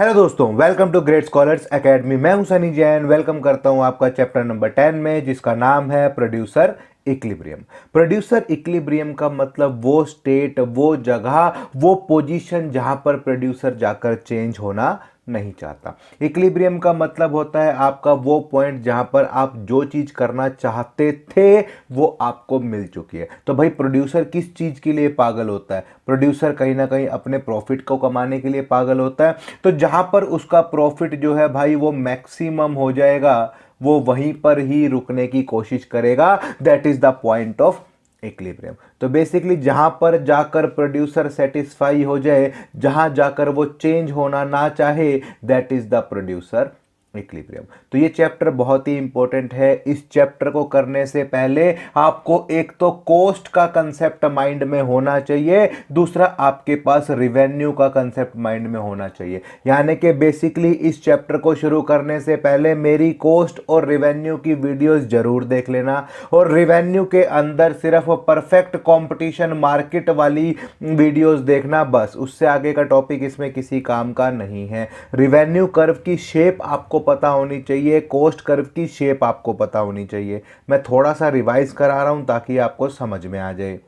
Hello दोस्तों, welcome to great scholars academy. मैं हूं सनी जैन। वेलकम करता हूं आपका चैप्टर नंबर 10 में, जिसका नाम है प्रोड्यूसर इक्विलिब्रियम। प्रोड्यूसर इक्विलिब्रियम का मतलब वो स्टेट, वो जगह, वो पोजीशन जहां पर प्रोड्यूसर जाकर चेंज होना नहीं चाहता। इक्विलिब्रियम का मतलब होता है आपका वो पॉइंट जहां पर आप जो चीज करना चाहते थे वो आपको मिल चुकी है। तो भाई प्रोड्यूसर किस चीज के लिए पागल होता है? प्रोड्यूसर कहीं ना कहीं अपने प्रॉफिट को कमाने के लिए पागल होता है। तो जहां पर उसका प्रॉफिट जो है भाई वो मैक्सिमम हो जाएगा, वो वहीं पर ही रुकने की कोशिश करेगा। That is the point of equilibrium. तो बेसिकली जहां पर जाकर प्रोड्यूसर सेटिस्फाई हो जाए, जहां जाकर वो चेंज होना ना चाहे, that is the producer equilibrium. तो ये चैप्टर बहुत ही इंपॉर्टेंट है। इस चैप्टर को करने से पहले आपको एक तो कॉस्ट का कंसेप्ट माइंड में होना चाहिए, दूसरा आपके पास रिवेन्यू का कंसेप्ट माइंड में होना चाहिए। यानी कि बेसिकली इस चैप्टर को शुरू करने से पहले मेरी कॉस्ट और रिवेन्यू की वीडियोस जरूर देख लेना, और रिवेन्यू के अंदर सिर्फ परफेक्ट कंपटीशन मार्केट वाली वीडियोस देखना, बस। उससे आगे का टॉपिक इसमें किसी काम का नहीं है। रिवेन्यू कर्व की शेप आपको पता होनी चाहिए, कॉस्ट कर्व की शेप आपको पता होनी चाहिए। मैं थोड़ा सा रिवाइज करा रहा हूं ताकि आपको समझ में आ जाए।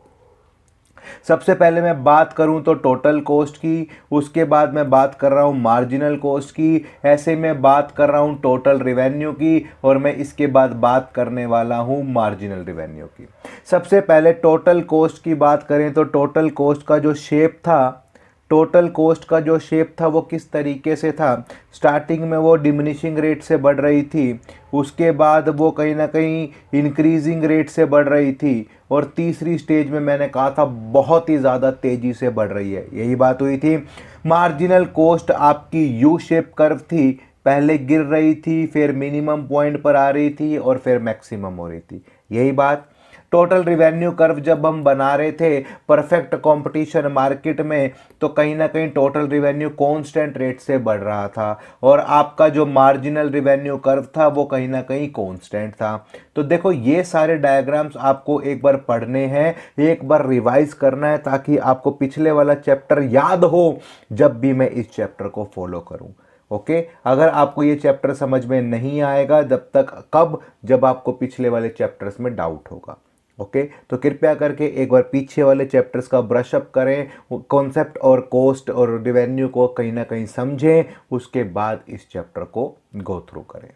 सबसे पहले मैं बात करूं तो टोटल कॉस्ट की, उसके बाद मैं बात कर रहा हूं मार्जिनल कॉस्ट की, ऐसे मैं बात कर रहा हूं टोटल रिवेन्यू की, और मैं इसके बाद बात करने वाला हूं मार्जिनल रिवेन्यू की। सबसे पहले टोटल कॉस्ट की बात करें तो टोटल कॉस्ट का जो शेप था, टोटल कॉस्ट का जो शेप था वो किस तरीके से था? स्टार्टिंग में वो डिमिनिशिंग रेट से बढ़ रही थी, उसके बाद वो कहीं ना कहीं इंक्रीजिंग रेट से बढ़ रही थी, और तीसरी स्टेज में मैंने कहा था बहुत ही ज़्यादा तेज़ी से बढ़ रही है। यही बात हुई थी। मार्जिनल कॉस्ट आपकी यू शेप कर्व थी, पहले गिर रही थी, फिर मिनिमम पॉइंट पर आ रही थी, और फिर मैक्सिमम हो रही थी। यही बात। टोटल रिवेन्यू कर्व जब हम बना रहे थे परफेक्ट कंपटीशन मार्केट में, तो कहीं ना कहीं टोटल रिवेन्यू कांस्टेंट रेट से बढ़ रहा था, और आपका जो मार्जिनल रिवेन्यू कर्व था वो कहीं ना कहीं कांस्टेंट था। तो देखो, ये सारे डायग्राम्स आपको एक बार पढ़ने हैं, एक बार रिवाइज करना है, ताकि आपको पिछले वाला चैप्टर याद हो जब भी मैं इस चैप्टर को फॉलो करूं। ओके अगर आपको ये चैप्टर समझ में नहीं आएगा जब आपको पिछले वाले चैप्टर्स में डाउट होगा। ओके तो कृपया करके एक बार पीछे वाले चैप्टर्स का ब्रश अप करें, कॉन्सेप्ट और कॉस्ट और रिवेन्यू को कहीं ना कहीं समझें, उसके बाद इस चैप्टर को गो थ्रू करें।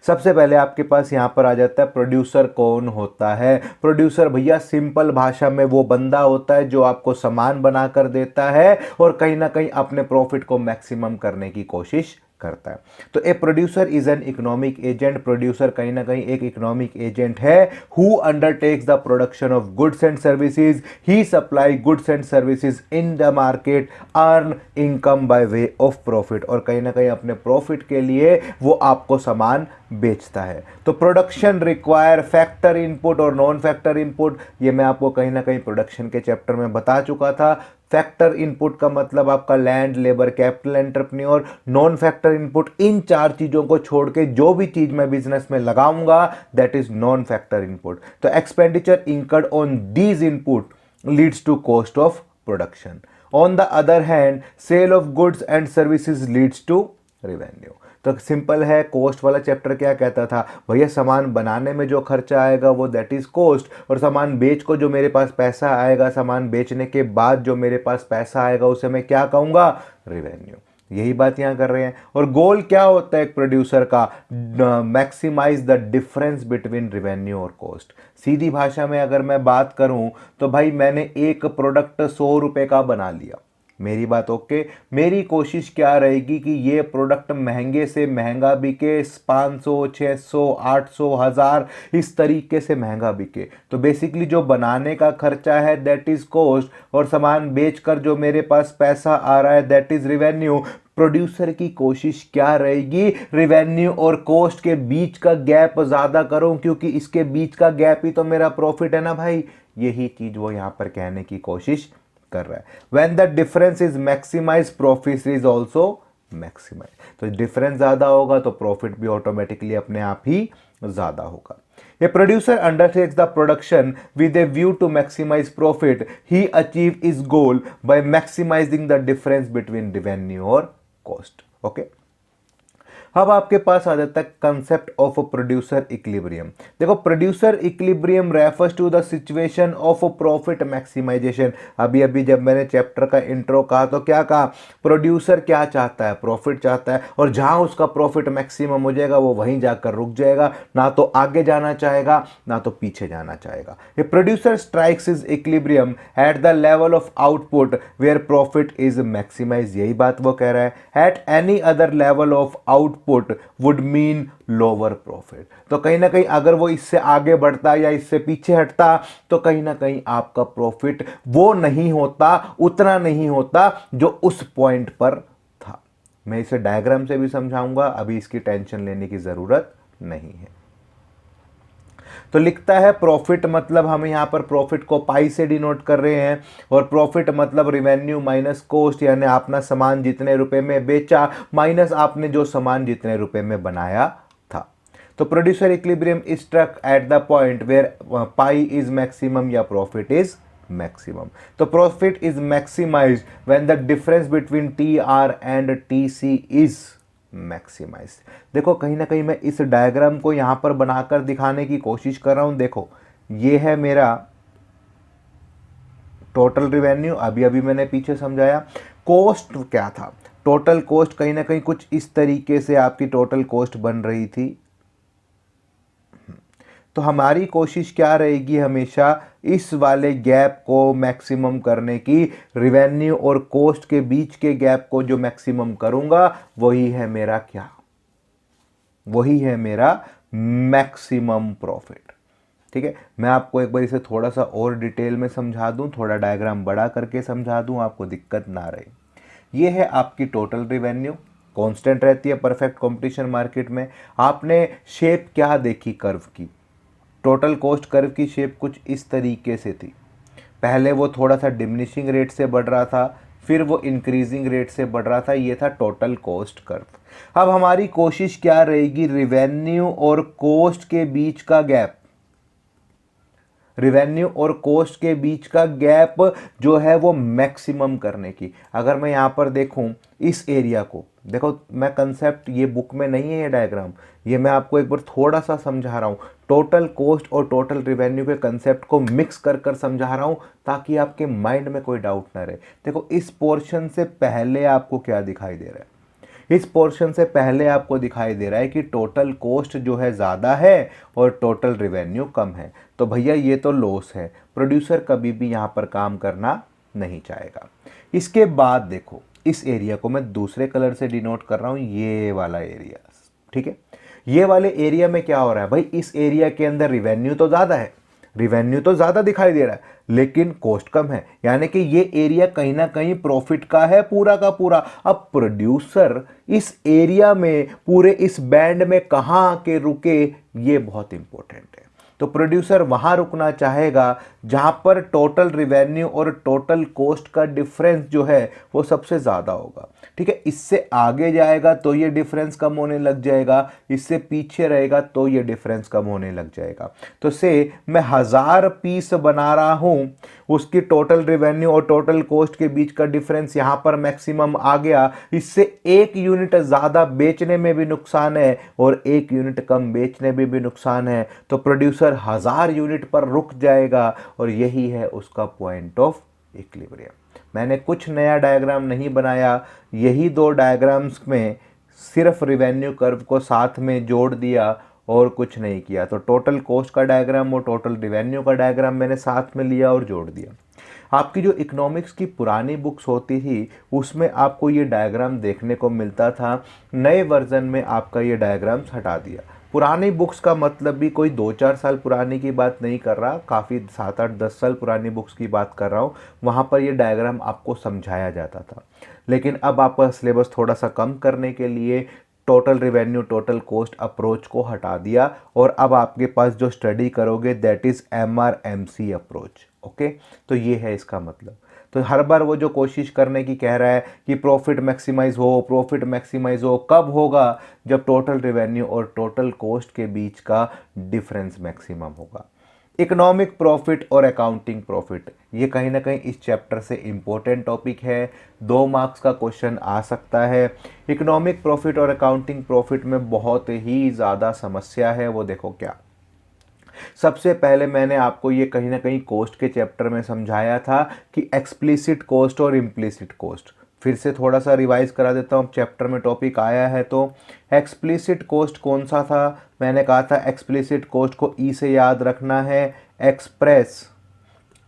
सबसे पहले आपके पास यहां पर आ जाता है प्रोड्यूसर कौन होता है। प्रोड्यूसर भैया सिंपल भाषा में वो बंदा होता है जो आपको सामान बनाकर देता है और कहीं ना कहीं अपने प्रॉफिट को मैक्सिमम करने की कोशिश करता है। तो a producer is an economic agent. Producer कहीं ना कहीं एक इकोनॉमिक एजेंट है who undertakes the production of goods and services. He supply goods and services in the market, earn income by way of profit, और कहीं ना कहीं अपने प्रॉफिट के लिए वो आपको सामान बेचता है। तो प्रोडक्शन रिक्वायर फैक्टर इनपुट और नॉन फैक्टर इनपुट, ये मैं आपको कहीं ना कहीं प्रोडक्शन के चैप्टर में बता चुका था। फैक्टर इनपुट का मतलब आपका land, labour, capital, entrepreneur. Non factor input, इन चार चीजों को छोड़ के जो भी चीज मैं बिजनेस में लगाऊंगा that is non factor input. तो expenditure incurred on these input leads to cost of production. On the other hand sale of goods and services leads to revenue. तो सिंपल है, कॉस्ट वाला चैप्टर क्या कहता था? भैया सामान बनाने में जो खर्चा आएगा वो दैट इज कॉस्ट, और सामान बेच को जो मेरे पास पैसा आएगा, सामान बेचने के बाद जो मेरे पास पैसा आएगा उसे मैं क्या कहूंगा? रेवेन्यू। यही बात यहां कर रहे हैं। और गोल क्या होता है एक प्रोड्यूसर का? Maximise the difference between revenue और कॉस्ट। सीधी भाषा में अगर मैं बात करूं तो भाई मैंने एक प्रोडक्ट 100 रुपए का बना लिया, मेरी बात ओके। मेरी कोशिश क्या रहेगी कि ये प्रोडक्ट महंगे से महंगा बिके, 500, 600, 800, 1000, इस तरीके से महंगा बिके। तो बेसिकली जो बनाने का खर्चा है दैट इज कॉस्ट, और सामान बेचकर जो मेरे पास पैसा आ रहा है दैट इज रिवेन्यू। प्रोड्यूसर की कोशिश क्या रहेगी? रिवेन्यू और कॉस्ट के बीच का गैप ज्यादा करूं, क्योंकि इसके बीच का गैप ही तो मेरा प्रॉफिट है ना भाई। यही चीज वो यहां पर कहने की कोशिश कर रहा है। When the difference is maximized, profit is also maximized। तो डिफरेंस ज्यादा होगा तो प्रॉफिट भी ऑटोमेटिकली अपने आप ही ज्यादा होगा। A producer undertakes the production with a view to maximize profit. He achieve his goal by maximizing the difference between revenue और कॉस्ट। ओके, अब आपके पास आ जाता है कंसेप्ट ऑफ प्रोड्यूसर इक्विलिब्रियम। देखो, producer equilibrium refers to the situation of profit maximisation. अभी अभी जब मैंने चैप्टर का इंट्रो कहा तो क्या कहा, प्रोड्यूसर क्या चाहता है, प्रॉफिट चाहता है, और जहां उसका प्रॉफिट मैक्सिमम हो जाएगा वो वहीं जाकर रुक जाएगा, ना तो आगे जाना चाहेगा ना तो पीछे जाना चाहेगा। ये producer strikes is equilibrium at the level of output where profit is maximise. यही बात वो कह रहा है, at any other level of output would mean lower profit. तो कहीं ना कहीं अगर वो इससे आगे बढ़ता या इससे पीछे हटता तो कहीं ना कहीं आपका प्रॉफिट वो नहीं होता, उतना नहीं होता जो उस पॉइंट पर था। मैं इसे डायग्राम से भी समझाऊंगा, अभी इसकी टेंशन लेने की जरूरत नहीं है। तो लिखता है प्रॉफिट मतलब हम यहां पर प्रॉफिट को पाई से डिनोट कर रहे हैं, और प्रॉफिट मतलब रिवेन्यू माइनस कॉस्ट, यानी आपने सामान जितने रुपए में बेचा माइनस आपने जो सामान जितने रुपए में बनाया था। तो producer equilibrium is struck at the point where pi is maximum या प्रॉफिट इज मैक्सिमम। तो profit is maximised when the difference between T R and T C is maximise. देखो, कहीं ना कहीं मैं इस डायग्राम को यहां पर बनाकर दिखाने की कोशिश कर रहा हूं। देखो, ये है मेरा टोटल रिवेन्यू, अभी अभी मैंने पीछे समझाया। कॉस्ट क्या था, टोटल कॉस्ट कहीं ना कहीं कुछ इस तरीके से आपकी टोटल कॉस्ट बन रही थी। तो हमारी कोशिश क्या रहेगी, हमेशा इस वाले गैप को मैक्सिमम करने की। रिवेन्यू और कॉस्ट के बीच के गैप को जो मैक्सिमम करूंगा वही है मेरा क्या, वही है मेरा मैक्सिमम प्रॉफिट। ठीक है, मैं आपको एक बार इसे थोड़ा सा और डिटेल में समझा दूं, थोड़ा डायग्राम बड़ा करके समझा दूं, आपको दिक्कत ना रहे। ये है आपकी टोटल रिवेन्यू, कांस्टेंट रहती है परफेक्ट कंपटीशन मार्केट में। आपने शेप क्या देखी कर्व की, टोटल कॉस्ट कर्व की शेप कुछ इस तरीके से थी। पहले वो थोड़ा सा डिमिनिशिंग रेट से बढ़ रहा था, फिर वो इंक्रीजिंग रेट से बढ़ रहा था, ये था टोटल कॉस्ट कर्व। अब हमारी कोशिश क्या रहेगी, रिवेन्यू और कॉस्ट के बीच का गैप, रिवेन्यू और कॉस्ट के बीच का गैप जो है वो मैक्सिमम करने की। अगर मैं यहां पर देखूं इस एरिया को, देखो मैं कंसेप्ट, ये बुक में नहीं है ये डायग्राम, ये मैं आपको एक बार थोड़ा सा समझा रहा हूं। टोटल कॉस्ट और टोटल रिवेन्यू के कंसेप्ट को मिक्स कर कर समझा रहा हूं ताकि आपके माइंड में कोई डाउट ना रहे। देखो, इस पोर्शन से पहले आपको क्या दिखाई दे रहा है, इस पोर्शन से पहले आपको दिखाई दे रहा है कि टोटल कॉस्ट जो है ज़्यादा है और टोटल रिवेन्यू कम है। तो भैया ये तो लॉस है, प्रोड्यूसर कभी भी यहाँ पर काम करना नहीं चाहेगा। इसके बाद देखो, इस एरिया को मैं दूसरे कलर से डिनोट कर रहा हूँ, ये वाला एरिया। ठीक है, ये वाले एरिया में क्या हो रहा है भाई, इस एरिया के अंदर रिवेन्यू तो ज़्यादा है, रिवेन्यू तो ज़्यादा दिखाई दे रहा है लेकिन कॉस्ट कम है, यानी कि ये एरिया कहीं ना कहीं प्रॉफिट का है पूरा का पूरा। अब प्रोड्यूसर इस एरिया में, पूरे इस बैंड में कहाँ आके रुके, ये बहुत इंपॉर्टेंट है। तो प्रोड्यूसर वहां रुकना चाहेगा जहां पर टोटल रिवेन्यू और टोटल कॉस्ट का डिफरेंस जो है वो सबसे ज़्यादा होगा। ठीक है, इससे आगे जाएगा तो ये डिफरेंस कम होने लग जाएगा, इससे पीछे रहेगा तो ये डिफरेंस कम होने लग जाएगा। तो से मैं 1000 पीस बना रहा हूं, उसकी टोटल रिवेन्यू और टोटल कॉस्ट के बीच का डिफरेंस यहां पर मैक्सिमम आ गया, इससे 1 यूनिट ज़्यादा बेचने में भी नुकसान है और 1 यूनिट कम बेचने में भी नुकसान है। तो प्रोड्यूसर 1000 यूनिट पर रुक जाएगा और यही है उसका पॉइंट ऑफ इक्विलिब्रियम। मैंने कुछ नया डायग्राम नहीं बनाया, यही 2 डायग्राम्स में सिर्फ रिवेन्यू कर्व को साथ में जोड़ दिया और कुछ नहीं किया। तो टोटल कॉस्ट का डायग्राम और टोटल रिवेन्यू का डायग्राम मैंने साथ में लिया और जोड़ दिया। आपकी जो इकोनॉमिक्स की पुरानी बुक्स होती थी उसमें आपको ये डायग्राम देखने को मिलता था, नए वर्जन में आपका ये डायग्राम्स हटा दिया। पुरानी बुक्स का मतलब भी कोई 2-4 साल पुरानी की बात नहीं कर रहा, काफ़ी 7-8-10 साल पुरानी बुक्स की बात कर रहा हूँ। वहाँ पर ये डायग्राम आपको समझाया जाता था, लेकिन अब आपका सिलेबस थोड़ा सा कम करने के लिए total revenue total cost approach को हटा दिया और अब आपके पास जो स्टडी करोगे that is MRMC approach. Okay, तो ये है इसका मतलब। तो हर बार वो जो कोशिश करने की कह रहा है कि प्रॉफिट मैक्सिमाइज हो, प्रॉफिट मैक्सिमाइज हो, कब होगा, जब टोटल रिवेन्यू और टोटल कॉस्ट के बीच का डिफरेंस मैक्सिमम होगा। इकोनॉमिक प्रॉफिट और अकाउंटिंग प्रॉफिट, ये कहीं ना कहीं इस चैप्टर से इम्पोर्टेंट टॉपिक है। 2 मार्क्स का क्वेश्चन आ सकता है। इकोनॉमिक प्रॉफिट और अकाउंटिंग प्रॉफिट में बहुत ही ज़्यादा समस्या है, वो देखो क्या। सबसे पहले मैंने आपको ये कहीं ना कहीं कॉस्ट के चैप्टर में समझाया था कि एक्सप्लिसिट कॉस्ट और इम्प्लिसिट कॉस्ट। फिर से थोड़ा सा रिवाइज करा देता हूँ, चैप्टर में टॉपिक आया है तो। एक्सप्लिसिट कॉस्ट कौन सा था? मैंने कहा था एक्सप्लिसिट कॉस्ट को ई से याद रखना है, express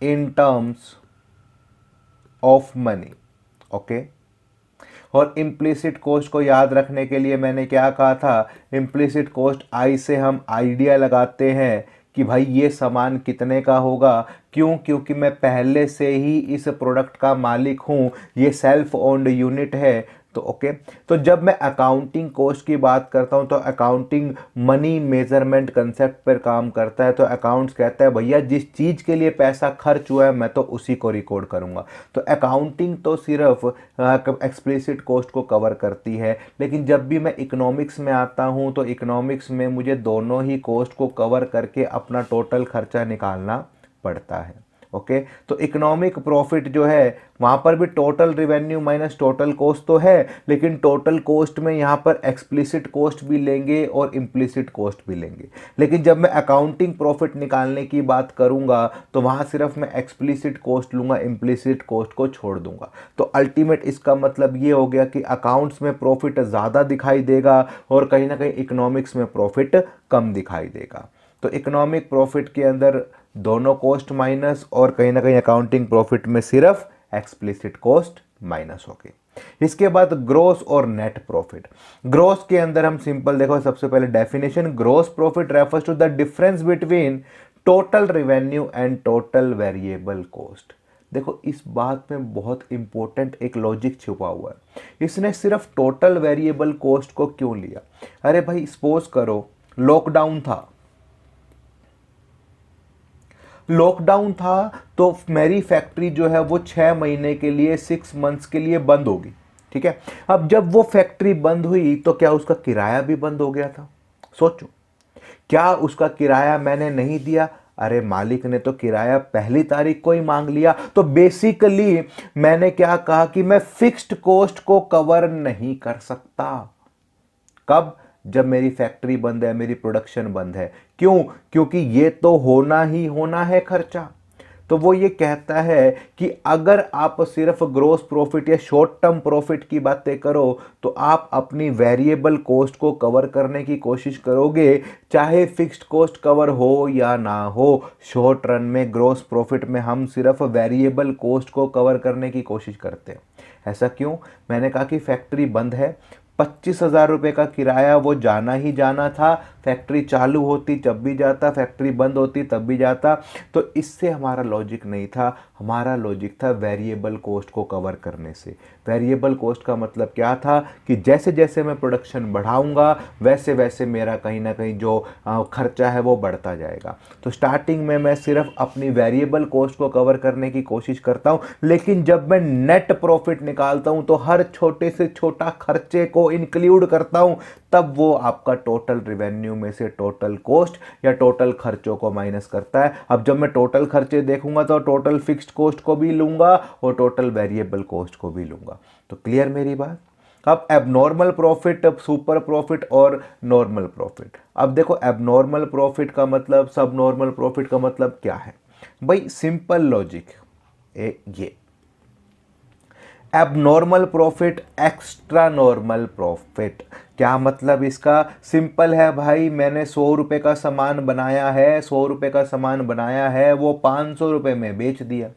in terms of money. Okay. और इम्प्लिसिट कॉस्ट को याद रखने के लिए मैंने क्या कहा था? इम्प्लिसिट कॉस्ट आई से हम आइडिया लगाते हैं कि भाई ये सामान कितने का होगा। क्यों? क्योंकि मैं पहले से ही इस प्रोडक्ट का मालिक हूँ, ये सेल्फ ओन्ड यूनिट है। तो ओके। तो जब मैं अकाउंटिंग कॉस्ट की बात करता हूँ तो अकाउंटिंग मनी मेजरमेंट कंसेप्ट पर काम करता है। तो अकाउंट्स कहता है भैया जिस चीज़ के लिए पैसा खर्च हुआ है मैं तो उसी को रिकॉर्ड करूँगा। तो अकाउंटिंग तो सिर्फ एक्सप्लिसिट कॉस्ट को कवर करती है, लेकिन जब भी मैं इकोनॉमिक्स में आता हूँ तो इकोनॉमिक्स में मुझे दोनों ही कॉस्ट को कवर करके अपना टोटल खर्चा निकालना पड़ता है। ओके। तो इकोनॉमिक प्रॉफिट जो है वहाँ पर भी total revenue minus total cost तो है, लेकिन टोटल कॉस्ट में यहाँ पर एक्सप्लिसिट कॉस्ट भी लेंगे और इम्प्लिसिट कॉस्ट भी लेंगे। लेकिन जब मैं अकाउंटिंग प्रॉफिट निकालने की बात करूँगा तो वहाँ सिर्फ मैं एक्सप्लिसिट कॉस्ट लूँगा, इम्प्लिसिट कॉस्ट को छोड़ दूँगा। तो अल्टीमेट इसका मतलब ये हो गया कि अकाउंट्स में प्रॉफिट ज़्यादा दिखाई देगा और कहीं ना कहीं इकोनॉमिक्स में प्रॉफिट कम दिखाई देगा। तो इकोनॉमिक प्रॉफिट के अंदर दोनों कॉस्ट माइनस और कहीं ना कहीं अकाउंटिंग प्रॉफिट में सिर्फ एक्सप्लिसिट कॉस्ट माइनस हो गई। इसके बाद ग्रोस और नेट प्रॉफिट। ग्रोस के अंदर हम सिंपल देखो, सबसे पहले definition, gross profit refers to the difference between total revenue and total variable cost. देखो इस बात में बहुत इंपॉर्टेंट एक लॉजिक छुपा हुआ है। इसने सिर्फ टोटल वेरिएबल कॉस्ट को क्यों लिया? अरे भाई सपोज करो लॉकडाउन था, लॉकडाउन था तो मेरी फैक्ट्री जो है वो 6 महीने के लिए, 6 मंथ्स के लिए बंद होगी। ठीक है। अब जब वो फैक्ट्री बंद हुई तो क्या उसका किराया भी बंद हो गया था? सोचो, क्या उसका किराया मैंने नहीं दिया? अरे मालिक ने तो किराया पहली तारीख को ही मांग लिया। तो बेसिकली मैंने क्या कहा कि मैं फिक्स्ड कॉस्ट को कवर नहीं कर सकता। कब? जब मेरी फैक्ट्री बंद है, मेरी प्रोडक्शन बंद है। क्यों? क्योंकि ये तो होना ही होना है खर्चा। तो वो ये कहता है कि अगर आप सिर्फ ग्रोस प्रॉफिट या शॉर्ट टर्म प्रॉफिट की बातें करो तो आप अपनी वेरिएबल कॉस्ट को कवर करने की कोशिश करोगे, चाहे फिक्स्ड कॉस्ट कवर हो या ना हो। शॉर्ट रन में ग्रोस प्रॉफिट में हम सिर्फ वेरिएबल कॉस्ट को कवर करने की कोशिश करते हैं। ऐसा क्यों? मैंने कहा कि फैक्ट्री बंद है, 25,000 रुपये का किराया वो जाना ही जाना था। फैक्ट्री चालू होती जब भी जाता, फैक्ट्री बंद होती तब भी जाता। तो इससे हमारा लॉजिक नहीं था, हमारा लॉजिक था वेरिएबल कॉस्ट को कवर करने से। वेरिएबल कॉस्ट का मतलब क्या था कि जैसे जैसे मैं प्रोडक्शन बढ़ाऊंगा वैसे वैसे मेरा कहीं ना कहीं जो खर्चा है वो बढ़ता जाएगा। तो स्टार्टिंग में मैं सिर्फ अपनी वेरिएबल कॉस्ट को कवर करने की कोशिश करता हूं, लेकिन जब मैं नेट प्रॉफिट निकालता हूं तो हर छोटे से छोटा खर्चे को इंक्लूड करता हूं, तब वो आपका टोटल रिवेन्यू में से टोटल कॉस्ट या टोटल खर्चों को माइनस करता है। अब जब मैं टोटल खर्चे देखूंगा तो टोटल फिक्स्ड कॉस्ट को भी लूंगा और टोटल वेरिएबल कॉस्ट को भी लूंगा। तो क्लियर मेरी बात? अब एबनॉर्मल प्रॉफिट, सुपर प्रॉफिट और नॉर्मल प्रॉफिट। अब देखो एबनॉर्मल प्रॉफिट का मतलब, सब नॉर्मल प्रॉफिट का मतलब क्या है भाई? सिंपल लॉजिक ये abnormal profit, extra normal profit. क्या मतलब इसका? सिंपल है भाई, मैंने 100 रुपये का सामान बनाया है, 100 रुपये का सामान बनाया है, वो 500 रुपये में बेच दिया,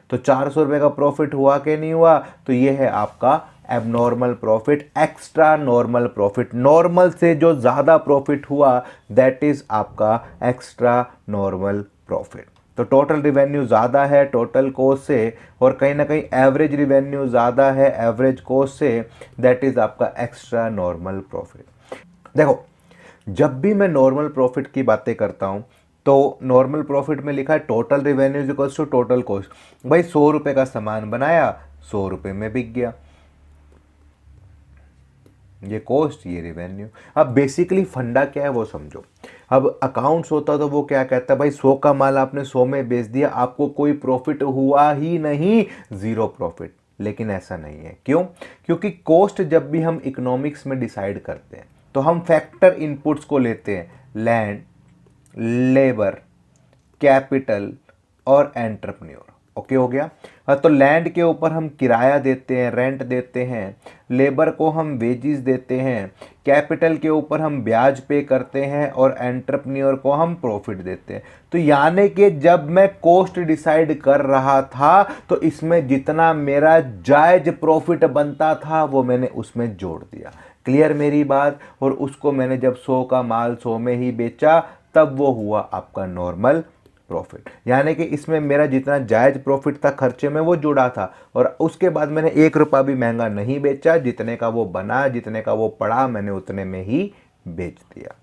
तो 400 रुपये का प्रॉफिट हुआ कि नहीं हुआ? तो ये है आपका abnormal profit, extra normal profit. Normal से जो ज़्यादा प्रॉफिट हुआ दैट इज़ आपका एक्स्ट्रा नॉर्मल प्रॉफिट। तो टोटल रिवेन्यू ज़्यादा है टोटल कॉस्ट से, और कहीं ना कहीं एवरेज रिवेन्यू ज़्यादा है एवरेज कॉस्ट से, दैट इज़ आपका एक्स्ट्रा नॉर्मल प्रॉफिट। देखो जब भी मैं नॉर्मल प्रॉफिट की बातें करता हूँ तो नॉर्मल प्रॉफिट में लिखा है total revenue equals to total cost. भाई 100 रुपये का सामान बनाया, 100 रुपये में बिक गया, ये कॉस्ट ये रिवेन्यू। अब बेसिकली फंडा क्या है वो समझो। अब अकाउंट्स होता तो वो क्या कहता है, भाई 100 का माल आपने 100 में बेच दिया, आपको कोई प्रॉफिट हुआ ही नहीं, ज़ीरो प्रॉफिट। लेकिन ऐसा नहीं है, क्यों? क्योंकि कॉस्ट जब भी हम इकोनॉमिक्स में डिसाइड करते हैं तो हम फैक्टर इनपुट्स को लेते हैं, लैंड, लेबर, कैपिटल और एंटरप्रेन्योर। ओके हो गया। तो लैंड के ऊपर हम किराया देते हैं, रेंट देते हैं, लेबर को हम वेजिस देते हैं, कैपिटल के ऊपर हम ब्याज पे करते हैं और एंटरप्रेन्योर को हम प्रॉफिट देते हैं। तो यानी कि जब मैं कॉस्ट डिसाइड कर रहा था तो इसमें जितना मेरा जायज प्रॉफिट बनता था वो मैंने उसमें जोड़ दिया। क्लियर मेरी बात? और उसको मैंने जब 100 का माल 100 में ही बेचा तब वो हुआ आपका नॉर्मल प्रॉफिट। यानी कि इसमें मेरा जितना जायज प्रॉफिट था खर्चे में वो जुड़ा था, और उसके बाद मैंने 1 रुपया भी महंगा नहीं बेचा, जितने का वो बना, जितने का वो पड़ा, मैंने उतने में ही बेच दिया।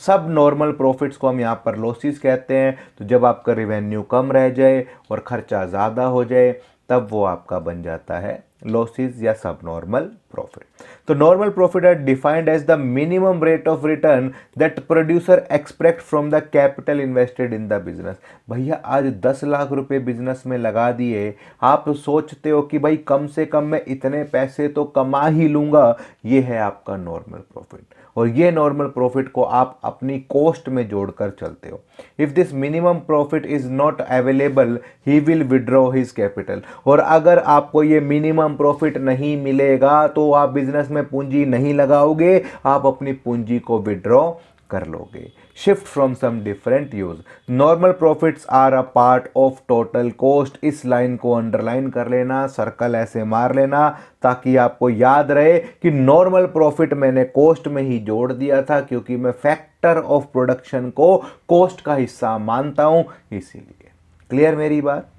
सब नॉर्मल प्रॉफिट्स को हम यहाँ पर लॉसेस कहते हैं। तो जब आपका रिवेन्यू कम रह जाए और खर्चा ज़्यादा हो जाए तब वो आपका बन जाता है लॉसेस या सब नॉर्मल प्रॉफिट। तो normal profit are defined as the minimum rate of return that producer expect from the capital invested in the business. भैया आज 10 लाख रुपए बिजनेस में लगा दिए, आप सोचते हो कि भाई कम से कम मैं इतने पैसे तो कमा ही लूंगा, ये है आपका नॉर्मल प्रॉफिट। और ये नॉर्मल प्रॉफिट को आप अपनी कॉस्ट में जोड़कर चलते हो। If this minimum profit is not available he will withdraw his capital. और अगर आपको ये मिनिमम प्रॉफिट नहीं मिलेगा तो आप बिजनेस में पूंजी नहीं लगाओगे, आप अपनी पूंजी को विड्रॉ कर लोगे। Shift from some different use. Normal profits are a part of total cost. इस लाइन को अंडरलाइन कर लेना, सर्कल ऐसे मार लेना ताकि आपको याद रहे कि नॉर्मल प्रॉफिट मैंने कॉस्ट में ही जोड़ दिया था, क्योंकि मैं फैक्टर ऑफ प्रोडक्शन को कॉस्ट का हिस्सा मानता हूं, इसीलिए। क्लियर मेरी बात?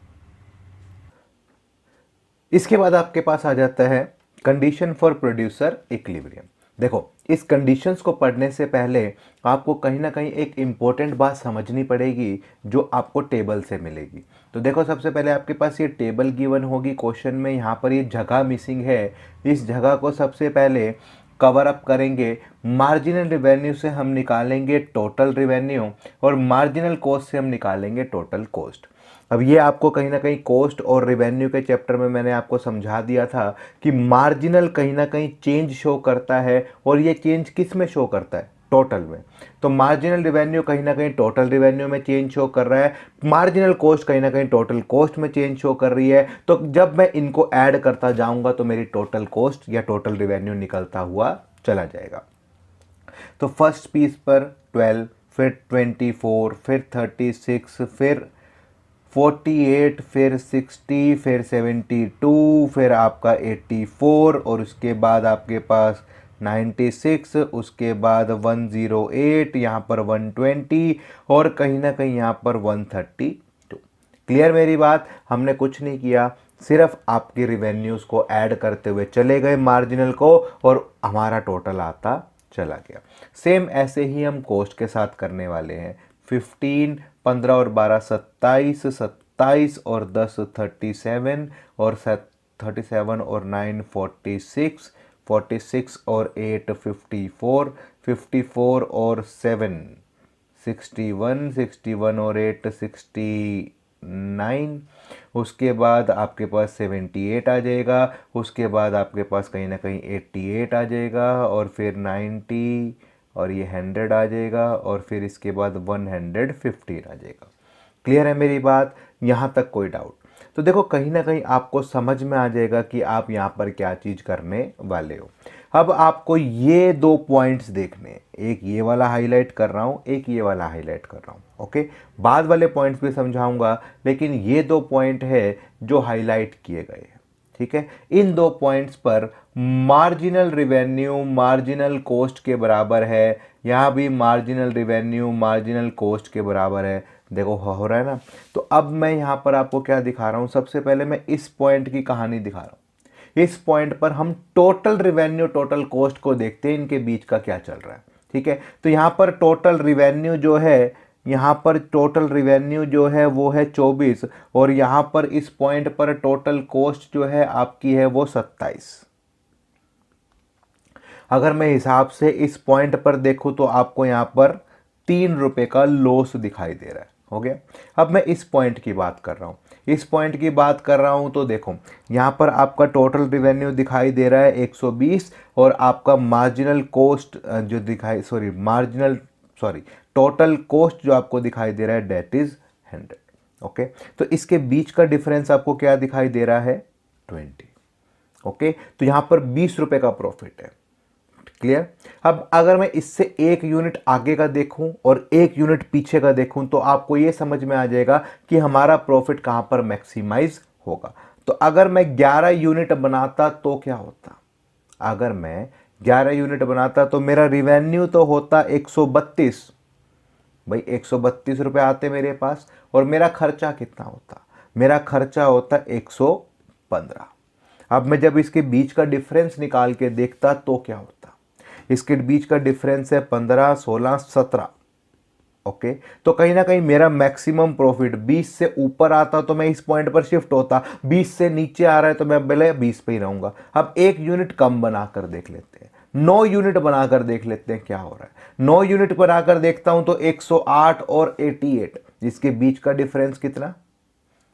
इसके बाद आपके पास आ जाता है कंडीशन फॉर प्रोड्यूसर इक्विलिब्रियम। देखो, इस कंडीशंस को पढ़ने से पहले आपको कहीं ना कहीं एक इंपॉर्टेंट बात समझनी पड़ेगी जो आपको टेबल से मिलेगी। तो देखो, सबसे पहले आपके पास ये टेबल गिवन होगी क्वेश्चन में, यहाँ पर ये जगह मिसिंग है। इस जगह को सबसे पहले कवर अप करेंगे। मार्जिनल रिवेन्यू से हम निकालेंगे टोटल रिवेन्यू और मार्जिनल कॉस्ट से हम निकालेंगे टोटल कॉस्ट। अब ये आपको कहीं ना कहीं कॉस्ट और रिवेन्यू के चैप्टर में मैंने आपको समझा दिया था कि मार्जिनल कहीं ना कहीं चेंज शो करता है, और ये चेंज किस में शो करता है? टोटल में। तो मार्जिनल रिवेन्यू कहीं ना कहीं टोटल रिवेन्यू में चेंज शो कर रहा है, मार्जिनल कॉस्ट कहीं ना कहीं टोटल कॉस्ट में चेंज शो कर रही है। तो जब मैं इनको ऐड करता जाऊंगा तो मेरी टोटल कॉस्ट या टोटल रिवेन्यू निकलता हुआ चला जाएगा। तो फर्स्ट पीस पर 12, फिर 24, फिर 36, फिर 48, फिर 60, फिर 72, फिर आपका 84, और उसके बाद आपके पास 96, उसके बाद 108, यहाँ पर 120 और कहीं ना कहीं यहाँ पर 132। क्लियर मेरी बात? हमने कुछ नहीं किया, सिर्फ आपकी रिवेन्यूज़ को ऐड करते हुए चले गए मार्जिनल को, और हमारा टोटल आता चला गया। सेम ऐसे ही हम कॉस्ट के साथ करने वाले हैं। 15, 15 और 12 27, 27 और 10 37, और 37 और 9 46, 46 और 8 54, 54 और 7 61, 61 और 8 69। उसके बाद आपके पास 78 आ जाएगा, उसके बाद आपके पास कहीं ना कहीं 88 आ जाएगा, और फिर 90, और ये 100 आ जाएगा, और फिर इसके बाद 115 आ जाएगा। क्लियर है मेरी बात? यहाँ तक कोई डाउट? तो देखो, कहीं ना कहीं आपको समझ में आ जाएगा कि आप यहाँ पर क्या चीज़ करने वाले हो। अब आपको ये 2 पॉइंट्स देखने, एक ये वाला हाईलाइट कर रहा हूँ, एक ये वाला हाईलाइट कर रहा हूँ। ओके, बाद वाले पॉइंट्स भी समझाऊंगा, लेकिन ये 2 पॉइंट है जो हाईलाइट किए गए हैं। ठीक है, इन 2 पॉइंट्स पर मार्जिनल रिवेन्यू मार्जिनल कॉस्ट के बराबर है, यहाँ भी मार्जिनल रिवेन्यू मार्जिनल कॉस्ट के बराबर है। देखो हो रहा है ना? तो अब मैं यहाँ पर आपको क्या दिखा रहा हूँ, सबसे पहले मैं इस पॉइंट की कहानी दिखा रहा हूँ। इस पॉइंट पर हम टोटल रिवेन्यू टोटल कॉस्ट को देखते हैं, इनके बीच का क्या चल रहा है। ठीक है, तो यहाँ पर टोटल रिवेन्यू जो है, यहाँ पर टोटल रिवेन्यू जो है वो है 24, और यहाँ पर इस पॉइंट पर टोटल कॉस्ट जो है आपकी है वो 27। अगर मैं हिसाब से इस पॉइंट पर देखूँ तो आपको यहाँ पर ₹3 का लॉस दिखाई दे रहा है। हो गया। अब मैं इस पॉइंट की बात कर रहा हूँ, इस पॉइंट की बात कर रहा हूँ तो देखो यहाँ पर आपका टोटल रिवेन्यू दिखाई दे रहा है 120 और आपका मार्जिनल कॉस्ट जो दिखाई टोटल कॉस्ट जो आपको दिखाई दे रहा है डेट इज 100। ओके, तो इसके बीच का डिफरेंस आपको क्या दिखाई दे रहा है 20। ओके, तो यहां पर ₹20 का प्रॉफिट है। क्लियर। अब अगर मैं इससे 1 यूनिट आगे का देखूं और 1 यूनिट पीछे का देखूं तो आपको यह समझ में आ जाएगा कि हमारा प्रॉफिट कहां पर मैक्सिमाइज होगा। तो अगर मैं 11 यूनिट बनाता तो क्या होता, अगर मैं 11 यूनिट बनाता तो मेरा रिवेन्यू तो होता 132। भाई 132 रुपए आते मेरे पास और मेरा खर्चा कितना होता, मेरा खर्चा होता 115। अब मैं जब इसके बीच का डिफरेंस निकाल के देखता तो क्या होता, इसके बीच का डिफरेंस है 15, 16, 17। ओके, तो कहीं ना कहीं मेरा मैक्सिमम प्रॉफिट 20 से ऊपर आता तो मैं इस पॉइंट पर शिफ्ट होता, 20 से नीचे आ रहा है तो मैं पहले 20 पे ही रहूंगा। अब 1 यूनिट कम बनाकर देख लेते हैं, 9 यूनिट बनाकर देख लेते हैं क्या हो रहा है। 9 यूनिट बनाकर देखता हूं तो 108 और 88, इसके बीच का डिफरेंस कितना,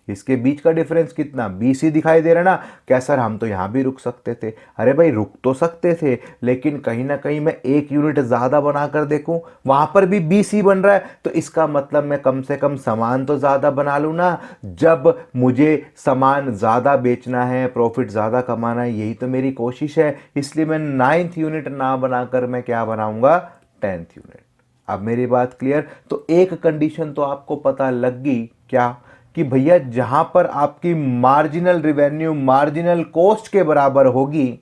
इसके बीच का डिफरेंस कितना 20 ही दिखाई दे रहा ना। क्या सर हम तो यहां भी रुक सकते थे, अरे भाई रुक तो सकते थे लेकिन कहीं ना कहीं मैं 1 यूनिट ज्यादा बनाकर देखूं वहां पर भी 20 ही बन रहा है, तो इसका मतलब मैं कम से कम सामान तो ज्यादा बना लूं ना। जब मुझे सामान ज्यादा बेचना है, प्रॉफिट ज्यादा कमाना है, यही तो मेरी कोशिश है। इसलिए मैं 9th यूनिट ना बनाकर मैं क्या बनाऊंगा 10th यूनिट। अब मेरी बात क्लियर। तो एक कंडीशन तो आपको पता लग गई क्या, कि भैया जहां पर आपकी मार्जिनल रिवेन्यू मार्जिनल कॉस्ट के बराबर होगी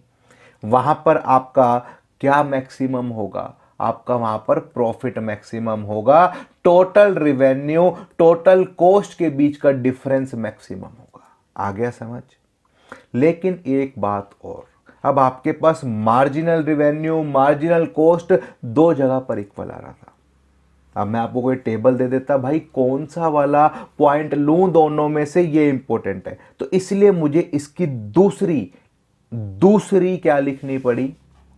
वहां पर आपका क्या मैक्सिमम होगा, आपका वहां पर प्रॉफिट मैक्सिमम होगा। टोटल रिवेन्यू टोटल कॉस्ट के बीच का डिफरेंस मैक्सिमम होगा। आ गया समझ। लेकिन एक बात और, अब आपके पास मार्जिनल रिवेन्यू मार्जिनल कॉस्ट दो जगह पर इक्वल आ रहा था। अब मैं आपको कोई टेबल दे देता, भाई कौन सा वाला पॉइंट लूं दोनों में से, ये इंपॉर्टेंट है। तो इसलिए मुझे इसकी दूसरी दूसरी क्या लिखनी पड़ी,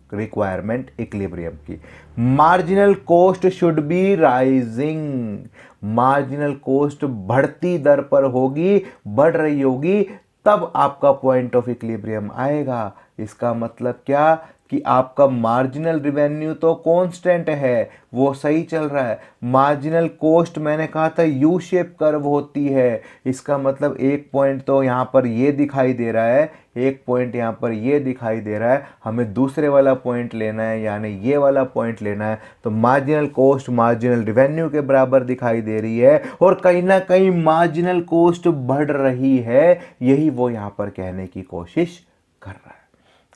रिक्वायरमेंट इक्विलिब्रियम की। Marginal cost should be rising, marginal cost बढ़ती दर पर होगी, बढ़ रही होगी, तब आपका पॉइंट ऑफ इक्विलिब्रियम आएगा। इसका मतलब क्या कि आपका मार्जिनल रिवेन्यू तो कांस्टेंट है, वो सही चल रहा है। मार्जिनल कॉस्ट मैंने कहा था यू शेप कर्व होती है, इसका मतलब एक पॉइंट तो यहां पर ये दिखाई दे रहा है, एक पॉइंट यहां पर ये दिखाई दे रहा है, हमें दूसरे वाला पॉइंट लेना है यानी ये वाला पॉइंट लेना है। तो मार्जिनल कॉस्ट मार्जिनल रिवेन्यू के बराबर दिखाई दे रही है और कहीं ना कहीं मार्जिनल कॉस्ट बढ़ रही है, यही वो यहां पर कहने की कोशिश कर रहा है।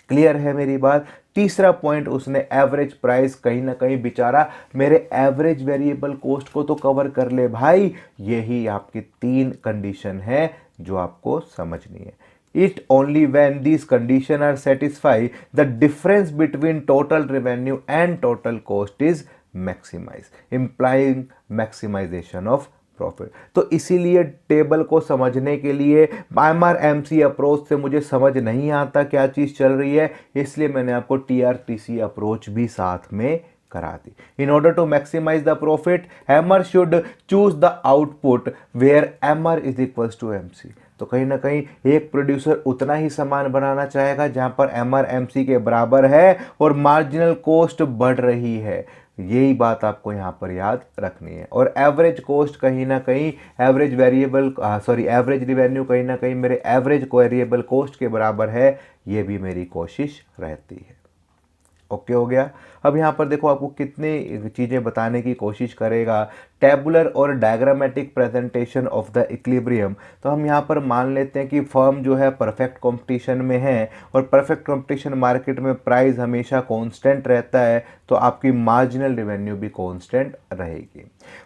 क्लियर है मेरी बात। तीसरा पॉइंट, उसने एवरेज प्राइस कहीं ना कहीं बेचारा मेरे एवरेज वेरिएबल कॉस्ट को तो कवर कर ले भाई। यही आपकी 3 कंडीशन है जो आपको समझनी है। It only when these condition are satisfy the difference between total revenue and total cost is maximise, implying maximisation of profit. तो इसीलिए टेबल को समझने के लिए MRMC अप्रोच से मुझे समझ नहीं आता क्या चीज चल रही है, इसलिए मैंने आपको TRTC अप्रोच भी साथ में करा दी। In order to maximise the profit MR should choose the output where MR is equals to MC। तो कहीं ना कहीं एक प्रोड्यूसर उतना ही सामान बनाना चाहेगा जहां पर MRMC के बराबर है और मार्जिनल कॉस्ट बढ़ रही है। यही बात आपको यहां पर याद रखनी है। और एवरेज कॉस्ट कहीं ना कहीं एवरेज एवरेज रिवेन्यू कहीं ना कहीं मेरे एवरेज वेरिएबल कॉस्ट के बराबर है, ये भी मेरी कोशिश रहती है। ओके हो गया। अब यहाँ पर देखो आपको कितनी चीज़ें बताने की कोशिश करेगा। टेबुलर और diagrammatic presentation of the equilibrium. तो हम यहाँ पर मान लेते हैं कि फर्म जो है परफेक्ट कंपटीशन में है और परफेक्ट कंपटीशन मार्केट में प्राइस हमेशा कांस्टेंट रहता है, तो आपकी मार्जिनल रेवेन्यू भी कांस्टेंट रहेगी।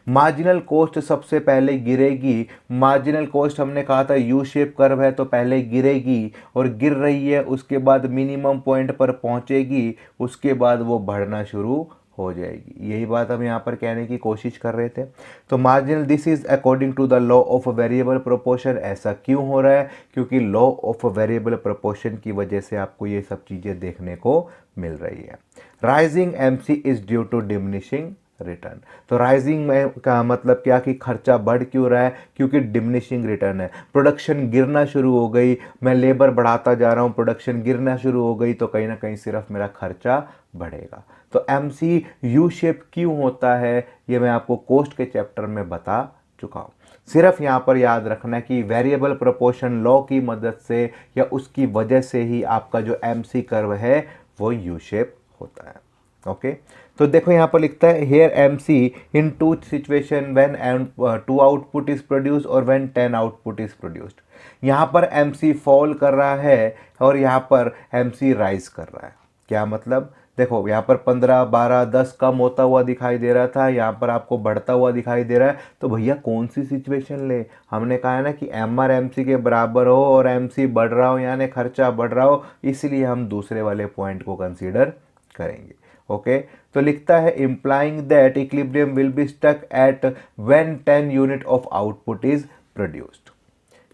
मार्जिनल कॉस्ट सबसे पहले गिरेगी। मार्जिनल कॉस्ट हमने कहा था यू शेप कर्व है तो पहले गिरेगी और गिर रही है, उसके बाद मिनिमम पॉइंट पर पहुंचेगी, उसके बाद वो बढ़ना शुरू हो जाएगी। यही बात हम यहाँ पर कहने की कोशिश कर रहे थे। तो marginal this is according to the law of variable proportion. ऐसा क्यों हो रहा है, क्योंकि लॉ ऑफ वेरिएबल प्रोपोर्शन की वजह से आपको ये सब चीज़ें देखने को मिल रही है। Rising MC is due to diminishing return. तो राइजिंग में का मतलब क्या कि खर्चा बढ़ क्यों रहा है, क्योंकि डिमिनिशिंग रिटर्न है, प्रोडक्शन गिरना शुरू हो गई, मैं लेबर बढ़ाता जा रहा हूँ, प्रोडक्शन गिरना शुरू हो गई, तो कहीं ना कहीं सिर्फ मेरा खर्चा बढ़ेगा। तो एमसी यू शेप क्यों होता है ये मैं आपको कॉस्ट के चैप्टर में बता चुका हूँ। सिर्फ यहाँ पर याद रखना है कि वेरिएबल प्रोपोर्शन लॉ की मदद से या उसकी वजह से ही आपका जो एमसी कर्व है वो यू शेप होता है। ओके तो देखो यहाँ पर लिखता है here M C in two situation when 2 output is produce और व्हेन 10 आउटपुट इज प्रोड्यूस्ड। यहाँ पर एम सी फॉल कर रहा है और यहाँ पर एम सी राइज कर रहा है। क्या मतलब, देखो यहाँ पर 15 12 10 कम होता हुआ दिखाई दे रहा था, यहाँ पर आपको बढ़ता हुआ दिखाई दे रहा है। तो भैया कौन सी सिचुएशन ले, हमने कहा है ना कि एम आर एम सी के बराबर हो और एम सी बढ़ रहा हो यानी खर्चा बढ़ रहा हो, इसलिए हम दूसरे वाले पॉइंट को कंसीडर करेंगे। ओके तो लिखता है implying that equilibrium will be stuck at when 10 unit of output is produced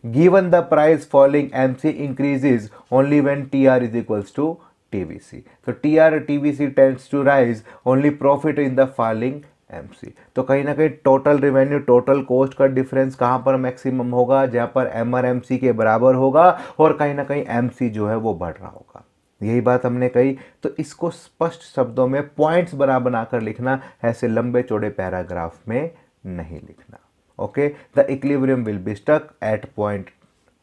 given the price falling MC increases only when TR is equals to TVC। तो TR TVC tends to rise only profit in the falling MC। तो कहीं ना कहीं total revenue total cost का difference कहाँ पर maximum होगा, जहाँ पर MRMC के बराबर होगा और कहीं ना कहीं MC जो है वो बढ़ रहा होगा। यही बात हमने कही। तो इसको स्पष्ट शब्दों में पॉइंट्स बनाकर लिखना, ऐसे लंबे चौड़े पैराग्राफ में नहीं लिखना। Okay the equilibrium will be stuck at point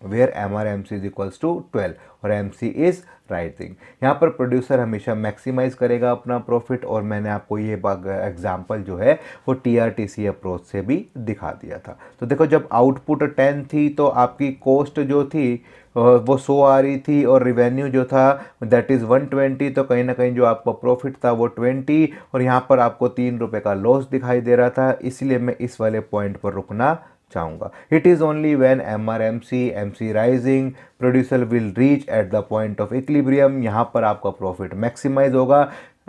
where MRMC is equals to 12 और MC इज राइजिंग। यहाँ पर प्रोड्यूसर हमेशा मैक्सिमाइज करेगा अपना प्रॉफिट, और मैंने आपको ये एग्जांपल जो है वो TRTC अप्रोच से भी दिखा दिया था। तो देखो जब आउटपुट 10 थी तो आपकी कॉस्ट जो थी वो 100 आ रही थी और रिवेन्यू जो था दैट इज़ 120। तो कहीं ना कहीं जो आपका प्रॉफिट था वो 20 और यहाँ पर आपको 3 रुपये का लॉस दिखाई दे रहा था, इसलिए मैं इस वाले पॉइंट पर रुकना चाहूँगा। It is only when MC rising producer will reach at the point of equilibrium, यहाँ पर आपका प्रॉफिट मैक्सिमाइज होगा।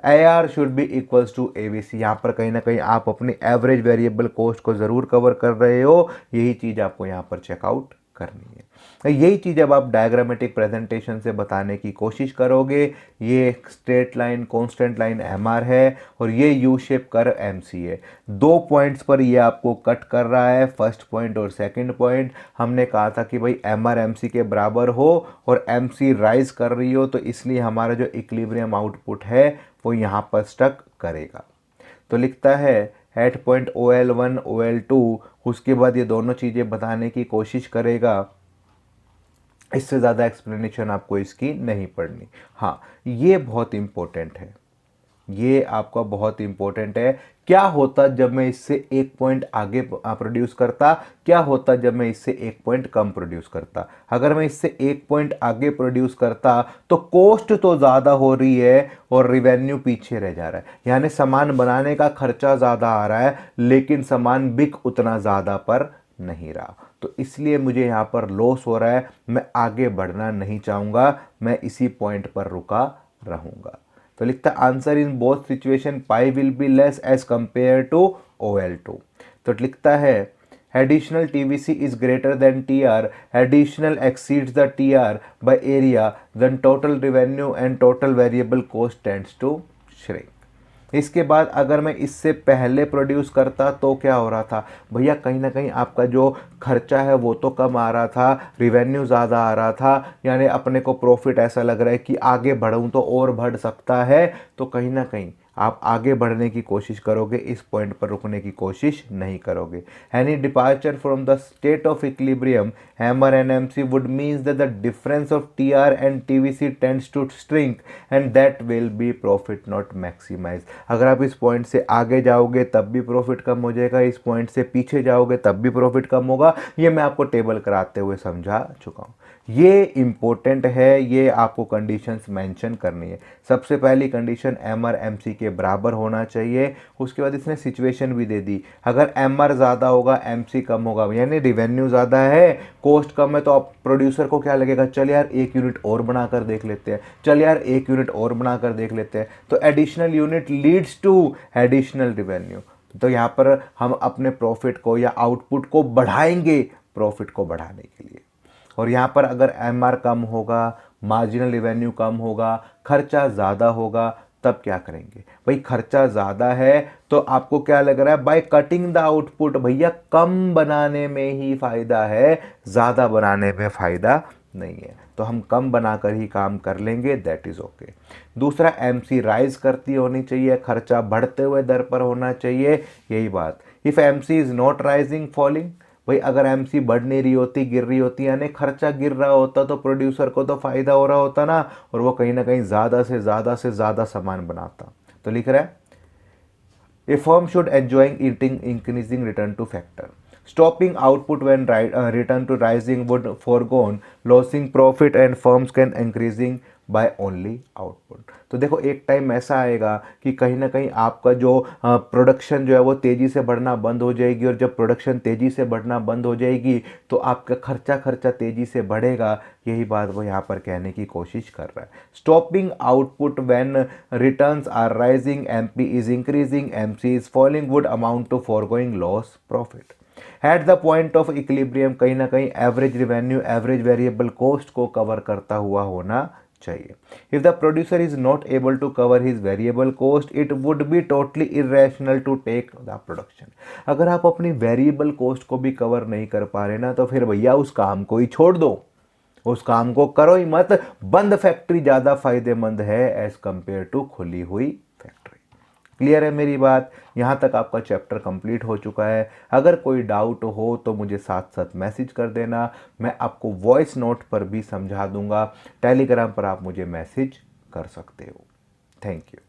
AR should be equals to ABC। यहाँ पर कहीं ना कहीं आप अपनी एवरेज वेरिएबल कॉस्ट को ज़रूर कवर कर रहे हो, यही चीज़ आपको यहाँ पर चेकआउट करनी है। यही चीज़ जब आप डायग्रामेटिक प्रेजेंटेशन से बताने की कोशिश करोगे, ये straight line constant line MR है और ये यू शेप कर्व MC है। 2 पॉइंट्स पर ये आपको कट कर रहा है, फर्स्ट पॉइंट और सेकंड पॉइंट। हमने कहा था कि भाई MR MC के बराबर हो और MC राइज कर रही हो, तो इसलिए हमारा जो इक्विलिब्रियम आउटपुट है वो यहाँ पर स्टक करेगा। तो लिखता है एट पॉइंट OL1 OL2, उसके बाद ये दोनों चीज़ें बताने की कोशिश करेगा। इससे ज़्यादा एक्सप्लेनेशन आपको इसकी नहीं पढ़नी। हाँ ये बहुत इम्पोर्टेंट है, ये आपका बहुत इम्पोर्टेंट है। क्या होता जब मैं इससे 1 पॉइंट आगे प्रोड्यूस करता, क्या होता जब मैं इससे 1 पॉइंट कम प्रोड्यूस करता। अगर मैं इससे 1 पॉइंट आगे प्रोड्यूस करता तो कॉस्ट तो ज़्यादा हो रही है और रिवेन्यू पीछे रह जा रहा है, यानी सामान बनाने का खर्चा ज़्यादा आ रहा है लेकिन सामान बिक उतना ज़्यादा पर नहीं रहा। तो इसलिए मुझे यहाँ पर लॉस हो रहा है, मैं आगे बढ़ना नहीं चाहूँगा, मैं इसी पॉइंट पर रुका रहूँगा। तो लिखता है answer in both situation pi will be less as compare to OL2। तो लिखता है additional TVC is greater than TR, additional exceeds the TR by area, then total revenue and total variable cost tends to shrink. इसके बाद अगर मैं इससे पहले produce करता तो क्या हो रहा था भैया, कहीं ना कहीं आपका जो खर्चा है वो तो कम आ रहा था, रिवेन्यू ज़्यादा आ रहा था, यानी अपने को प्रॉफिट ऐसा लग रहा है कि आगे बढ़ूँ तो और बढ़ सकता है। तो कहीं ना कहीं आप आगे बढ़ने की कोशिश करोगे, इस पॉइंट पर रुकने की कोशिश नहीं करोगे। Any departure from the state of equilibrium MR and MC would means that the difference of TR and TVC tends to shrink and that will be profit not maximized। अगर आप इस पॉइंट से आगे जाओगे तब भी प्रॉफिट कम हो जाएगा, इस पॉइंट से पीछे जाओगे तब भी प्रॉफिट कम होगा। ये मैं आपको टेबल कराते हुए समझा चुका हूँ, ये इम्पोर्टेंट है, ये आपको कंडीशंस मेंशन करनी है। सबसे पहली कंडीशन MR MC के बराबर होना चाहिए। उसके बाद इसने सिचुएशन भी दे दी, अगर MR ज़्यादा होगा MC कम होगा, यानी रिवेन्यू ज़्यादा है कॉस्ट कम है, तो आप प्रोड्यूसर को क्या लगेगा, चल यार 1 यूनिट और बनाकर देख लेते हैं, चल यार 1 यूनिट और बनाकर देख लेते हैं। तो additional unit leads to additional revenue. तो यहाँ पर हम अपने प्रॉफिट को या आउटपुट को बढ़ाएंगे प्रॉफिट को बढ़ाने के लिए। और यहाँ पर अगर MR कम होगा, मार्जिनल रिवेन्यू कम होगा, खर्चा ज़्यादा होगा, तब क्या करेंगे भाई, खर्चा ज़्यादा है तो आपको क्या लग रहा है, बाय कटिंग द आउटपुट, भैया कम बनाने में ही फ़ायदा है, ज़्यादा बनाने में फ़ायदा नहीं है, तो हम कम बनाकर ही काम कर लेंगे, दैट इज़ ओके। दूसरा, एमसी राइज करती होनी चाहिए, खर्चा बढ़ते हुए दर पर होना चाहिए, यही बात। If MC is not rising falling, भाई अगर एमसी बढ़ नहीं रही होती, गिर रही होती, यानी खर्चा गिर रहा होता, तो प्रोड्यूसर को तो फ़ायदा हो रहा होता ना, और वो कहीं ना कहीं ज़्यादा से ज़्यादा सामान बनाता। तो लिख रहा है, A firm should enjoy eating increasing return to factor. Stopping output when return to rising would foregone losing profit and firms can increasing by only output। तो देखो एक टाइम ऐसा आएगा कि कहीं ना कहीं आपका जो प्रोडक्शन जो है वो तेज़ी से बढ़ना बंद हो जाएगी, और जब प्रोडक्शन तेज़ी से बढ़ना बंद हो जाएगी तो आपका खर्चा तेज़ी से बढ़ेगा, यही बात वो यहाँ पर कहने की कोशिश कर रहा है। Stopping output when returns are rising, MP is increasing, MC is falling would amount to forgoing loss profit. At the point of equilibrium कहीं ना कहीं average revenue average variable cost को कवर करता हुआ होना चाहिए। If the producer is not able to cover his variable cost, it would be totally irrational to take the production. अगर आप अपनी वेरिएबल कॉस्ट को भी कवर नहीं कर पा रहे ना, तो फिर भैया उस काम को ही छोड़ दो, उस काम को करो ही मत। बंद फैक्ट्री ज़्यादा फायदेमंद है एज कंपेयर टू खुली हुई फैक्ट्री। क्लियर है मेरी बात? यहाँ तक आपका चैप्टर कंप्लीट हो चुका है। अगर कोई डाउट हो तो मुझे साथ साथ मैसेज कर देना, मैं आपको वॉइस नोट पर भी समझा दूंगा। टेलीग्राम पर आप मुझे मैसेज कर सकते हो। Thank you.